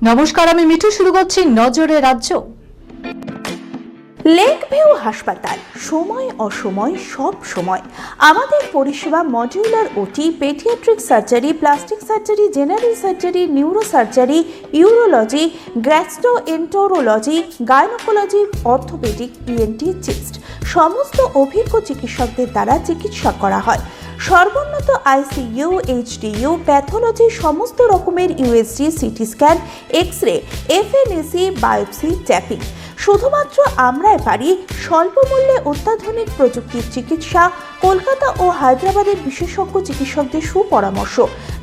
নমস্কার, আমি মিঠু। শুরু করছি নজরে রাজ্য। লেক ভিউ হাসপাতাল, সময় অসময় সব সময় আমাদের পরিষেবা modular OT, paediatric surgery, plastic surgery, general surgery, neuro surgery, urology, gastroenterology, gynaecology, orthopaedic, ENT, chest সমস্ত অভিজ্ঞ চিকিৎসকদের দ্বারা চিকিৎসা করা হয়। সর্বোন্নত আইসিইউ, এইচডিইউ, প্যাথোলজি, সমস্ত রকমের USG, CT scan, X ray, FNAC, biopsy, tapping. শুধুমাত্র আমরাই পারি স্বল্প মূল্যে অত্যাধুনিক প্রযুক্তির চিকিৎসা। কলকাতা ও হায়দ্রাবাদের বিশেষজ্ঞ চিকিৎসকদের সুপরামর্শ,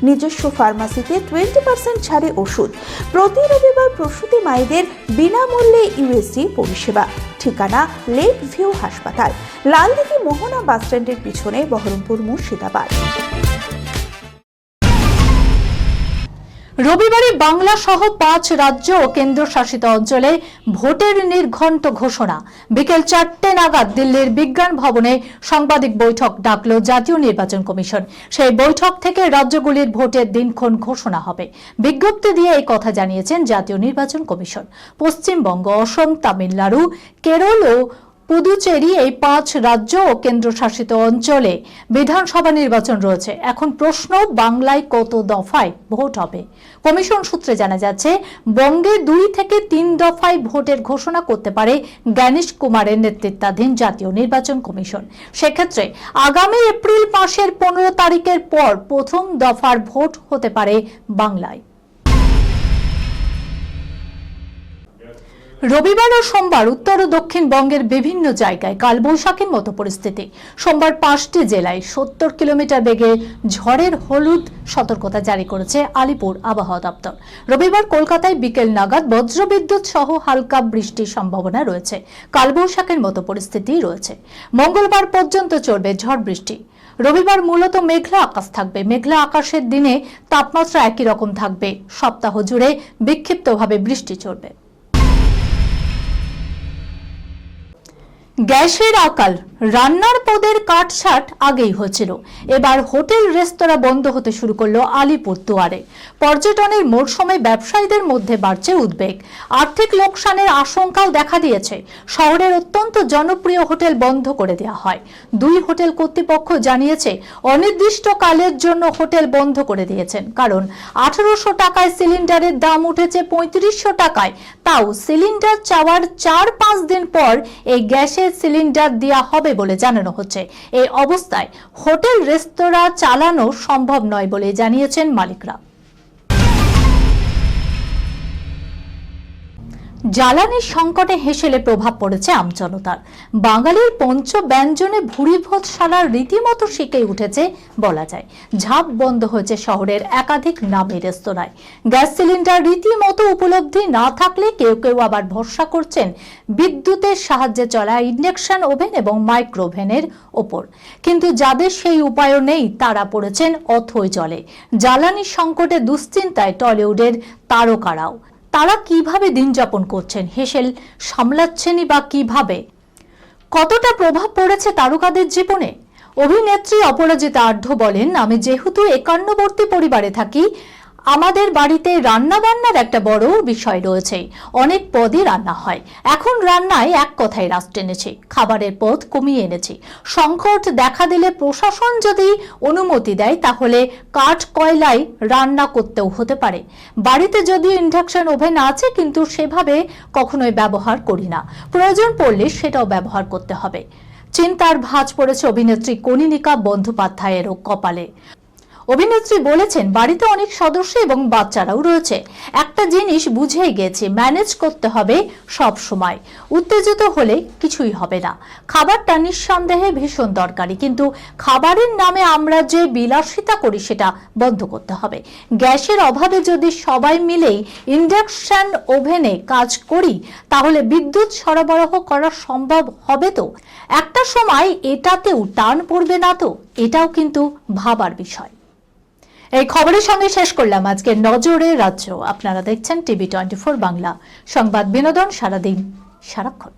নিজস্ব ফার্মাসিতে 20% ছাড়ে ওষুধ। প্রতি রবিবার প্রসূতি মায়েদের বিনামূল্যে ইউএসজি পরিষেবা। ঠিকানা লেক ভিউ হাসপাতাল, লালদিঘি মোহনা বাসস্ট্যান্ডের পিছনে, বহরমপুর, মুর্শিদাবাদ। রবিবারে বাংলা সহ 5 রাজ্য ও কেন্দ্রশাসিত অঞ্চলে ভোটের নির্ঘণ্ট ঘোষণা। বিকেল 4টে নাগাদ দিল্লির বিজ্ঞান ভবনে সাংবাদিক বৈঠক ডাকল জাতীয় নির্বাচন কমিশন। সেই বৈঠক থেকে রাজ্যগুলির ভোটের দিনক্ষণ ঘোষণা হবে। বিজ্ঞপ্তি দিয়ে এই কথা জানিয়েছেন জাতীয় নির্বাচন কমিশন। পশ্চিমবঙ্গ, অসম, তামিলনাড়ু, কেরল ও পুদুচেরি, এই 5 রাজ্য ও কেন্দ্রশাসিত অঞ্চলে বিধানসভা নির্বাচন রয়েছে। এখন প্রশ্ন, বাংলায় কত দফায় ভোট হবে? কমিশন সূত্রে জানা যাচ্ছে, বঙ্গে 2 থেকে 3 দফায় ভোটের ঘোষণা করতে পারে জ্ঞানেশ কুমারের নেতৃত্বাধীন জাতীয় নির্বাচন কমিশন। সেক্ষেত্রে আগামী এপ্রিল মাসের 15 তারিখের পর প্রথম দফার ভোট হতে পারে বাংলায়। রবিবার ও সোমবার উত্তর ও দক্ষিণবঙ্গের বিভিন্ন জায়গায় কালবৈশাখীর মতো পরিস্থিতি। সোমবার 5টি জেলায় 70 কিলোমিটার বেগে ঝড়ের হলুদ সতর্কতা জারি করেছে আলিপুর আবহাওয়া দপ্তর। রবিবার কলকাতায় বিকেল নাগাদ বজ্রবিদ্যুৎ সহ হালকা বৃষ্টির সম্ভাবনা রয়েছে। কালবৈশাখীর মতো পরিস্থিতি রয়েছে। মঙ্গলবার পর্যন্ত চলবে ঝড় বৃষ্টি। রবিবার মূলত মেঘলা আকাশ থাকবে। মেঘলা আকাশের দিনে তাপমাত্রা একই রকম থাকবে। সপ্তাহ জুড়ে বিক্ষিপ্তভাবে বৃষ্টি চলবে। গ্যাসের আকাল, রান্নার পদের কাটছাট আগেই হয়েছিল। এবার হোটেল রেস্তোরাঁ বন্ধ হতে শুরু করলো আলিপুর দুয়ারে। পর্যটনের মরশুমে ব্যবসায়ীদের মধ্যে বাড়ছে উদ্বেগ। আর্থিক লোকসানের আশঙ্কাও দেখা দিয়েছে। শহরের অত্যন্ত জনপ্রিয় হোটেল বন্ধ করে দেওয়া হয়। 2 হোটেল কর্তৃপক্ষ জানিয়েছে অনির্দিষ্টকালের জন্য হোটেল বন্ধ করে দিয়েছেন। কারণ 1800 টাকায় সিলিন্ডারের দাম উঠেছে 3500 টাকায়। তাও সিলিন্ডার চাওয়ার 4-5 দিন পর এই গ্যাসের সিলিন্ডার দেওয়া হবে বলে জানানো হচ্ছে। এই অবস্থায় হোটেল রেস্তোরাঁ চালানো সম্ভব নয় বলে জানিয়েছেন মালিকরা। জ্বালানির সংকটে হেসেলে প্রভাব পড়েছে আমজনতার। বাঙালির পঞ্চ ব্যঞ্জনে ভুরি ভোজশালার রীতিমতো শিখে উঠেছে বলা যায়। ঝাঁপ বন্ধ হয়েছে শহরের একাধিক নামী রেস্তোরাঁয়। গ্যাস সিলিন্ডার রীতিমতো উপলব্ধি না থাকলে কেউ কেউ আবার ভরসা করছেন বিদ্যুতের সাহায্যে চলা ইন্ডাকশন ওভেন এবং মাইক্রোওভেনের ওপর। কিন্তু যাদের সেই উপায়ও নেই তারা পড়েছেন অথৈ জলে। জ্বালানির সংকটে দুশ্চিন্তায় টলিউডের তারকারাও। তারা কিভাবে দিন যাপন করছেন, হেসেল সামলাচ্ছেনই বা কিভাবে? কতটা প্রভাব পড়েছে তারকাদের জীবনে? অভিনেত্রী অপরাজিতা আঢ্য বলেন, আমি যেহেতু 51বর্তী পরিবারে থাকি, আমাদের বাড়িতে রান্না বান্নার একটা বড় বিষয় রয়েছে। অনেক পদই রান্না হয়। এখন রান্নায় এক কথায় রাশ টেনেছি, খাবারের পদ কমিয়ে এনেছি। সংকট দেখা দিলে প্রশাসন যদি অনুমতি দেয় তাহলে কাঠ কয়লায় রান্না করতেও হতে পারে। বাড়িতে যদিও ইন্ডাকশন ওভেন আছে, কিন্তু সেভাবে কখনোই ব্যবহার করি না। প্রয়োজন পড়লে সেটাও ব্যবহার করতে হবে। চিন্তার ভাঁজ পড়েছে অভিনেত্রী কনীনিকা বন্দ্যোপাধ্যায়েরও কপালে। অভিনেত্রী বলেছেন, বাড়িতে অনেক সদস্য এবং বাচ্চারাও রয়েছে। একটা জিনিস বুঝেই গেছি, ম্যানেজ করতে হবে সব সময়। উত্তেজিত হলে কিছুই হবে না। খাবারটা নিঃসন্দেহে ভীষণ দরকারি, কিন্তু খাবারের নামে আমরা যে বিলাসিতা করি সেটা বন্ধ করতে হবে। গ্যাসের অভাবে যদি সবাই মিলেই ইন্ডাকশন ওভেনে কাজ করি তাহলে বিদ্যুৎ সরবরাহ করা সম্ভব হবে তো? একটা সময় এটাতেও টান পড়বে না তো? এটাও কিন্তু ভাবার বিষয়। এই খবরের সঙ্গে শেষ করলাম আজকের নজরে রাজ্য। আপনারা দেখছেন টিভি 24 বাংলা, সংবাদ বিনোদন সারাদিন সারাক্ষণ।